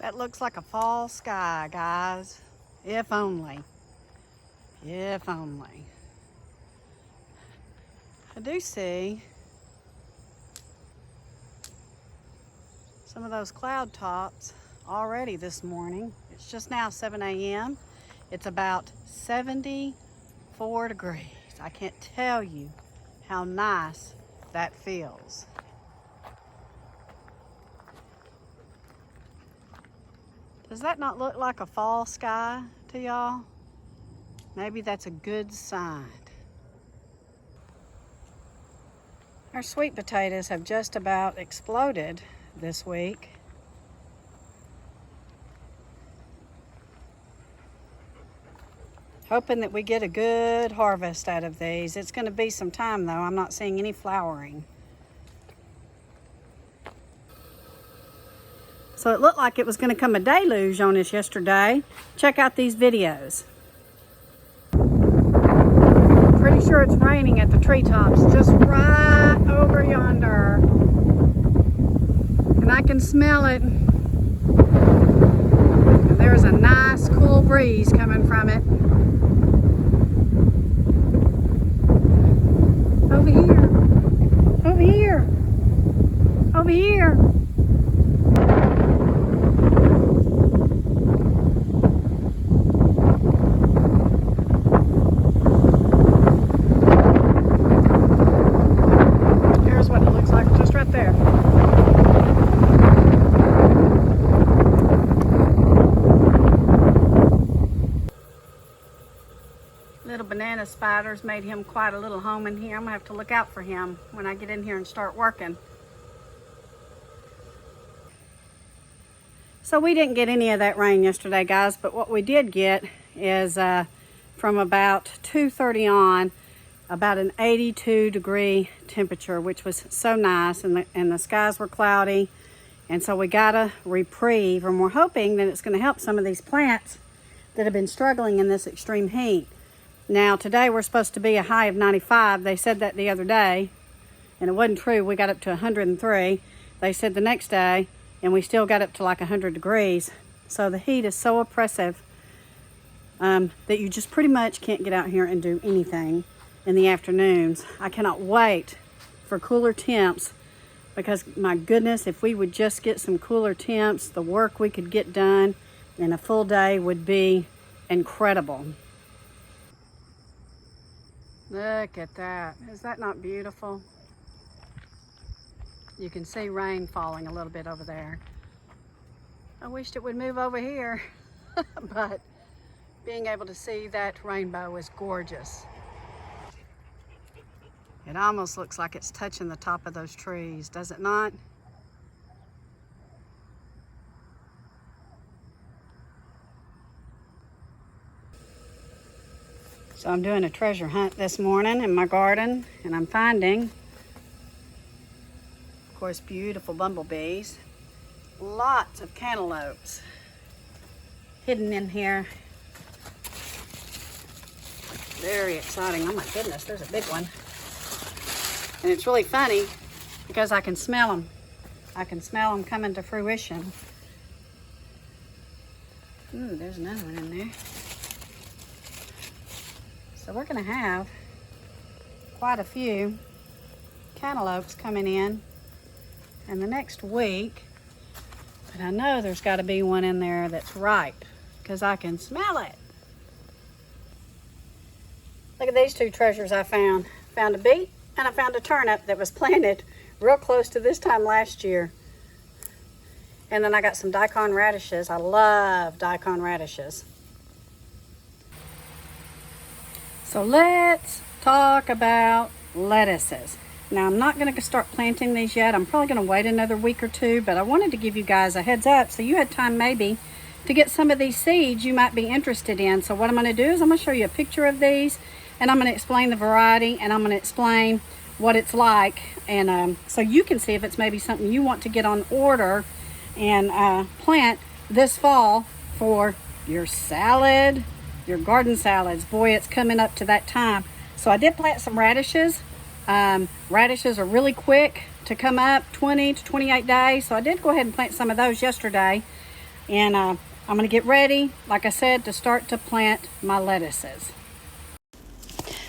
That looks like a fall sky, guys. If only. If only. I do see some of those cloud tops already this morning. It's just now 7 a.m. It's about 74 degrees. I can't tell you how nice that feels. Does that not look like a fall sky to y'all? Maybe that's a good sign. Our sweet potatoes have just about exploded this week. Hoping that we get a good harvest out of these. It's going to be some time though. I'm not seeing any flowering. So it looked like it was going to come a deluge on us yesterday. Check out these videos. Pretty sure it's raining at the treetops, just right over yonder. And I can smell it. And there's a nice cool breeze coming from it. Over here. Over here. Over here. Little banana spiders made him quite a little home in here. I'm gonna have to look out for him when I get in here and start working. So we didn't get any of that rain yesterday, guys, but what we did get is from about 2:30 on, about an 82-degree temperature, which was so nice, and the skies were cloudy, and so we got a reprieve, and we're hoping that it's gonna help some of these plants that have been struggling in this extreme heat. Now today we're supposed to be a high of 95. They said that the other day, and it wasn't true. We got up to 103. They said the next day, and we still got up to like 100 degrees. So the heat is so oppressive that you just pretty much can't get out here and do anything in the afternoons. I cannot wait for cooler temps, because my goodness, if we would just get some cooler temps, the work we could get done in a full day would be incredible. Look at that. Is that not beautiful? You can see rain falling a little bit over there. I wished it would move over here, but being able to see that rainbow is gorgeous. It almost looks like it's touching the top of those trees, does it not? So I'm doing a treasure hunt this morning in my garden, and I'm finding, of course, beautiful bumblebees. Lots of cantaloupes hidden in here. Very exciting. Oh my goodness, there's a big one. And it's really funny because I can smell them. I can smell them coming to fruition. There's another one in there. So we're going to have quite a few cantaloupes coming in the next week. But I know there's got to be one in there that's ripe because I can smell it. Look at these two treasures I found. Found a beet and I found a turnip that was planted real close to this time last year. And then I got some daikon radishes. I love daikon radishes. So let's talk about lettuces. Now I'm not going to start planting these yet. I'm probably going to wait another week or two, but I wanted to give you guys a heads up so you had time maybe to get some of these seeds you might be interested in. So what I'm going to do is I'm going to show you a picture of these, and I'm going to explain the variety, and I'm going to explain what it's like, and so you can see if it's maybe something you want to get on order and plant this fall for your salad, your garden salads. Boy, it's coming up to that time. So I did plant some radishes. Radishes are really quick to come up, 20 to 28 days. So I did go ahead and plant some of those yesterday. And I'm going to get ready, like I said, to start to plant my lettuces.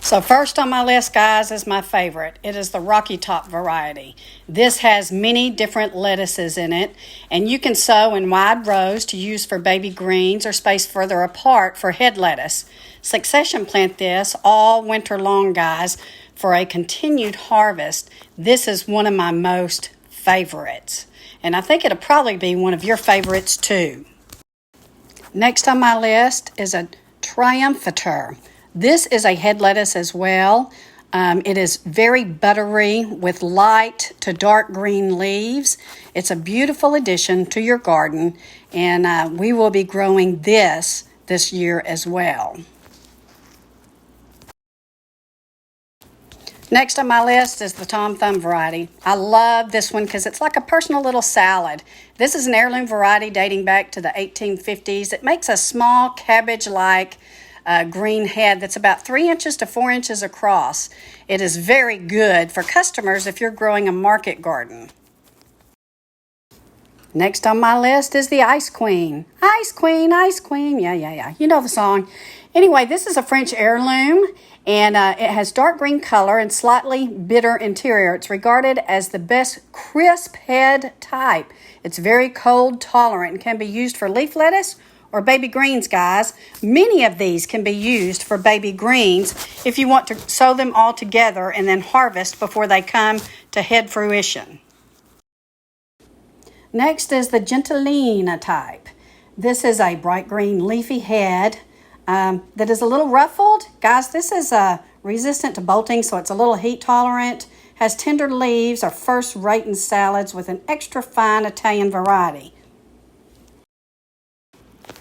So first on my list, guys, is my favorite. It is the Rocky Top variety. This has many different lettuces in it, and you can sow in wide rows to use for baby greens or spaced further apart for head lettuce. Succession plant this all winter long, guys, for a continued harvest. This is one of my most favorites, and I think it'll probably be one of your favorites too. Next on my list is a Triumpheter. This is a head lettuce as well. It is very buttery with light to dark green leaves. It's a beautiful addition to your garden, and we will be growing this year as well. Next on my list is the Tom Thumb variety. I love this one because it's like a personal little salad. This is an heirloom variety dating back to the 1850s. It makes a small cabbage-like green head that's about 3 inches to 4 inches across. It is very good for customers if you're growing a market garden. Next on my list is the Ice Queen. Ice Queen, Ice Queen. Yeah. You know the song. Anyway, this is a French heirloom, and it has dark green color and slightly bitter interior. It's regarded as the best crisp head type. It's very cold tolerant and can be used for leaf lettuce or baby greens, guys. Many of these can be used for baby greens if you want to sow them all together and then harvest before they come to head fruition. Next is the Gentilina type. This is a bright green leafy head that is a little ruffled. Guys, this is resistant to bolting, so it's a little heat tolerant. Has tender leaves, are first rate in salads with an extra fine Italian variety.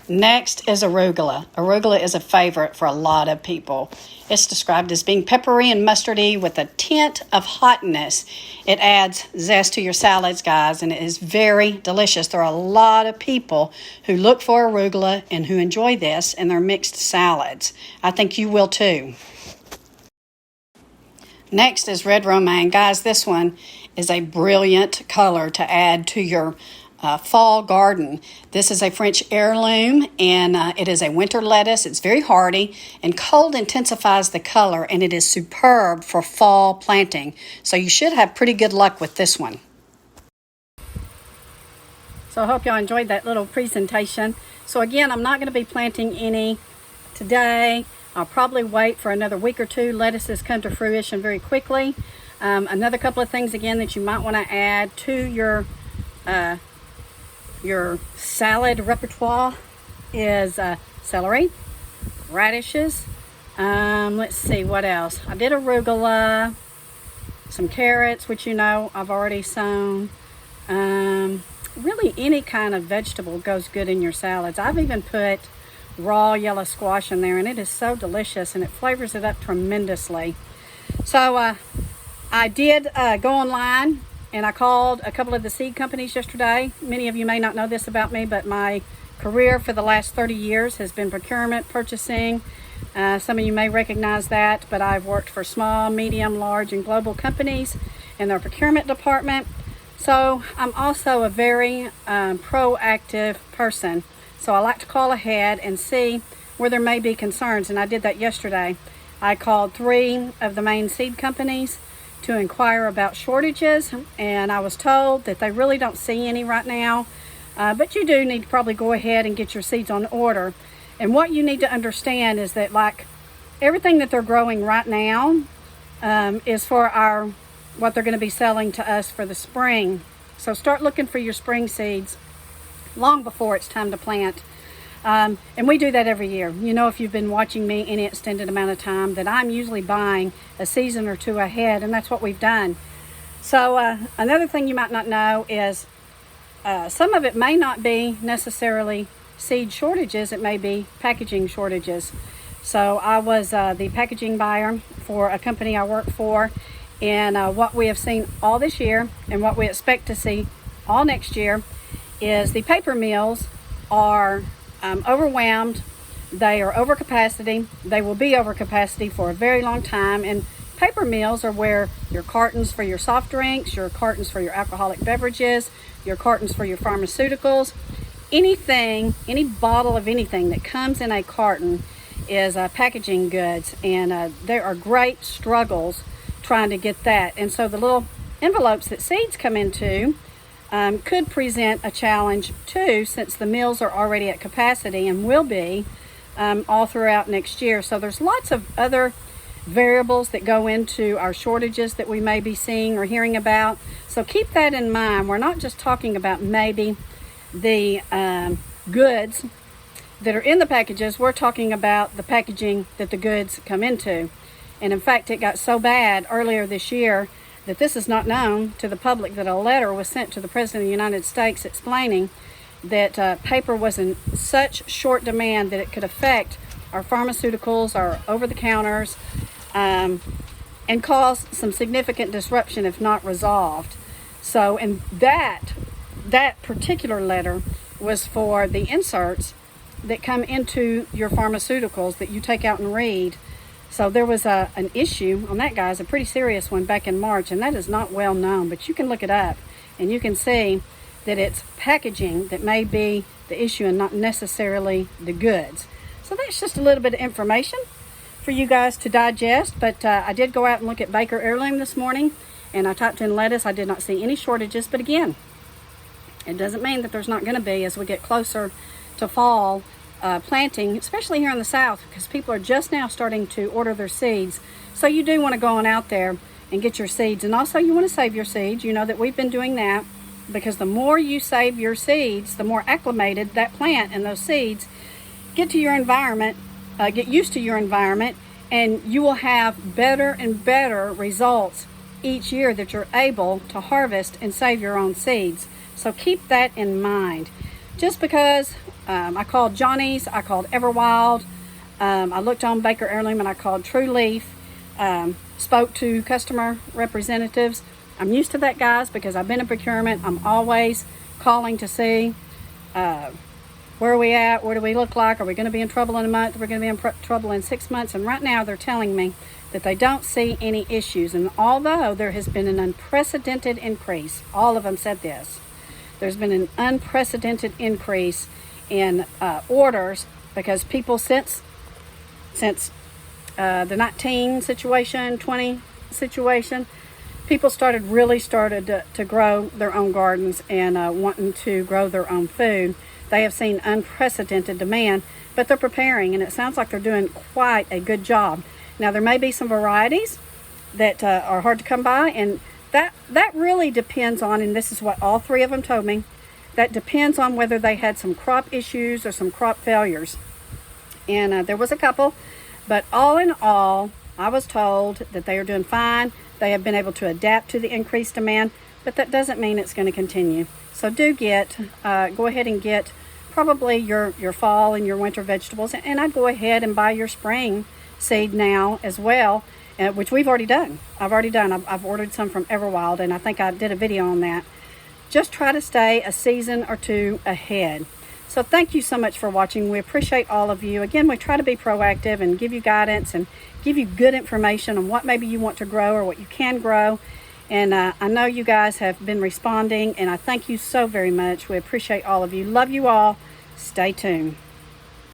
Next is arugula. Arugula is a favorite for a lot of people. It's described as being peppery and mustardy with a tint of hotness. It adds zest to your salads, guys, and it is very delicious. There are a lot of people who look for arugula and who enjoy this in their mixed salads. I think you will too. Next is red romaine. Guys, this one is a brilliant color to add to your fall garden. This is a French heirloom, and it is a winter lettuce. It's very hardy, and cold intensifies the color, and it is superb for fall planting. So you should have pretty good luck with this one. So I hope y'all enjoyed that little presentation. So again, I'm not going to be planting any today. I'll probably wait for another week or two. Lettuces come to fruition very quickly. Another couple of things again that you might want to add to your salad repertoire is celery, radishes, let's see what else. I did arugula, some carrots, which you know I've already sown. Really any kind of vegetable goes good in your salads. I've even put raw yellow squash in there, and it is so delicious, and it flavors it up tremendously. So I did go online, and I called a couple of the seed companies yesterday. Many of you may not know this about me, but my career for the last 30 years has been procurement, purchasing. Some of you may recognize that, but I've worked for small, medium, large, and global companies in their procurement department. So I'm also a very proactive person. So I like to call ahead and see where there may be concerns, and I did that yesterday. I called 3 of the main seed companies to inquire about shortages, and I was told that they really don't see any right now, but you do need to probably go ahead and get your seeds on order. And what you need to understand is that, like, everything that they're growing right now is for what they're going to be selling to us for the spring. So start looking for your spring seeds long before it's time to plant. And we do that every year. You know, if you've been watching me any extended amount of time, that I'm usually buying a season or two ahead, and that's what we've done. So another thing you might not know is some of it may not be necessarily seed shortages. It may be packaging shortages. So I was the packaging buyer for a company I work for, and what we have seen all this year and what we expect to see all next year is the paper mills are overwhelmed. They are over capacity. They will be over capacity for a very long time. And paper mills are where your cartons for your soft drinks, your cartons for your alcoholic beverages, your cartons for your pharmaceuticals, anything, any bottle of anything that comes in a carton is packaging goods, and there are great struggles trying to get that. And so the little envelopes that seeds come into could present a challenge too, since the mills are already at capacity and will be all throughout next year. So there's lots of other variables that go into our shortages that we may be seeing or hearing about. So keep that in mind. We're not just talking about maybe the goods that are in the packages. We're talking about the packaging that the goods come into. And in fact, it got so bad earlier this year that this is not known to the public, that a letter was sent to the President of the United States explaining that paper was in such short demand that it could affect our pharmaceuticals, our over-the-counters, and cause some significant disruption if not resolved. So, and that particular letter was for the inserts that come into your pharmaceuticals that you take out and read. So there was an issue on that, guys, a pretty serious one back in March, and that is not well known, but you can look it up and you can see that it's packaging that may be the issue and not necessarily the goods. So that's just a little bit of information for you guys to digest. But I did go out and look at Baker Heirloom this morning, and I typed in lettuce. I did not see any shortages, but again, it doesn't mean that there's not going to be as we get closer to fall planting, especially here in the South, because people are just now starting to order their seeds. So you do want to go on out there and get your seeds, and also you want to save your seeds. You know that we've been doing that, because the more you save your seeds, the more acclimated that plant and those seeds get to your environment, get used to your environment, and you will have better and better results each year that you're able to harvest and save your own seeds. So keep that in mind. Just because I called Johnny's, I called Everwild, I looked on Baker Heirloom, and I called True Leaf, spoke to customer representatives. I'm used to that, guys, because I've been in procurement. I'm always calling to see where are we at, what do we look like, are we going to be in trouble in a month, are we going to be in trouble in 6 months. And right now they're telling me that they don't see any issues. And although there has been an unprecedented increase, all of them said this, there's been an unprecedented increase in orders, because people since the 19 situation, 20 situation, people really started to grow their own gardens and wanting to grow their own food. They have seen unprecedented demand, but they're preparing, and it sounds like they're doing quite a good job. Now, there may be some varieties that are hard to come by, and that really depends on, and this is what all three of them told me, that depends on whether they had some crop issues or some crop failures. And there was a couple, but all in all, I was told that they are doing fine. They have been able to adapt to the increased demand, but that doesn't mean it's going to continue. So do go ahead and get probably your fall and your winter vegetables, and I'd go ahead and buy your spring seed now as well, which we've already done. I've ordered some from Everwild, and I think I did a video on that. Just try to stay a season or two ahead. So thank you so much for watching. We appreciate all of you. Again, we try to be proactive and give you guidance and give you good information on what maybe you want to grow or what you can grow. And I know you guys have been responding, and I thank you so very much. We appreciate all of you. Love you all. Stay tuned.